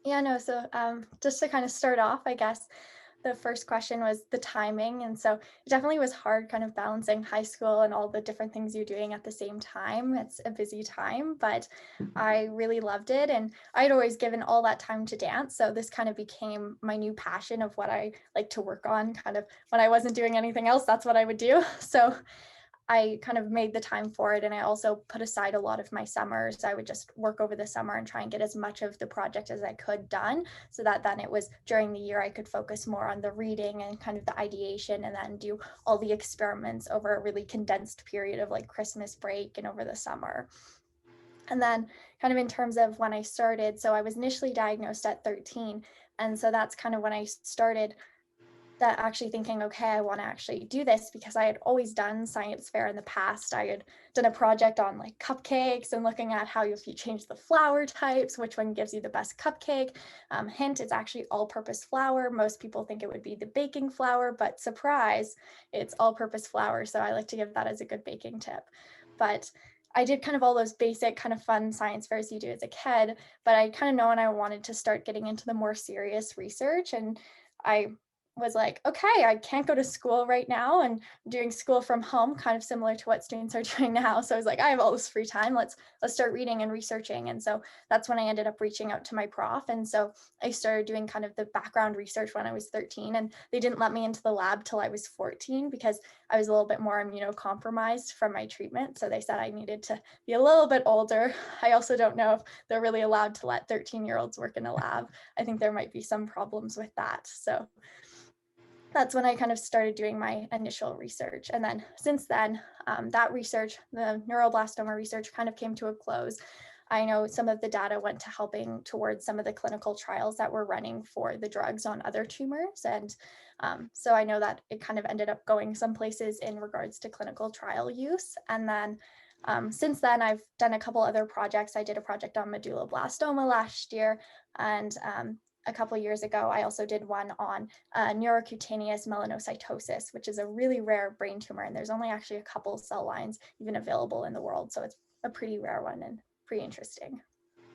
Yeah, no, so just to kind of start off, I guess the first question was the timing. And so it definitely was hard kind of balancing high school and all the different things you're doing at the same time. It's a busy time, but I really loved it. And I'd always given all that time to dance. So this kind of became my new passion of what I like to work on. Kind of when I wasn't doing anything else, that's what I would do. So I kind of made the time for it. And I also put aside a lot of my summers. I would just work over the summer and try and get as much of the project as I could done so that then it was during the year I could focus more on the reading and kind of the ideation and then do all the experiments over a really condensed period of like Christmas break and over the summer. And then, kind of in terms of when I started, so I was initially diagnosed at 13. And so that's kind of when I started that actually thinking, okay, I want to actually do this because I had always done science fair in the past. I had done a project on like cupcakes and looking at how if you change the flour types, which one gives you the best cupcake. Hint, it's actually all purpose flour. Most people think it would be the baking flour, but surprise, it's all purpose flour. So I like to give that as a good baking tip. But I did kind of all those basic kind of fun science fairs you do as a kid, but I kind of know when I wanted to start getting into the more serious research and I was like, okay, I can't go to school right now and I'm doing school from home, kind of similar to what students are doing now. So I was like, I have all this free time. Let's start reading and researching. And so that's when I ended up reaching out to my prof. And so I started doing kind of the background research when I was 13. And they didn't let me into the lab till I was 14 because I was a little bit more immunocompromised from my treatment. So they said I needed to be a little bit older. I also don't know if they're really allowed to let 13-year-olds work in a lab. I think there might be some problems with that. So that's when I kind of started doing my initial research. And then since then, that research, the neuroblastoma research, kind of came to a close. I know some of the data went to helping towards some of the clinical trials that were running for the drugs on other tumors. And so I know that it kind of ended up going some places in regards to clinical trial use. And then since then, I've done a couple other projects. I did a project on medulloblastoma last year, and a couple years ago, I also did one on neurocutaneous melanocytosis, which is a really rare brain tumor. And there's only actually a couple cell lines even available in the world. So it's a pretty rare one and pretty interesting.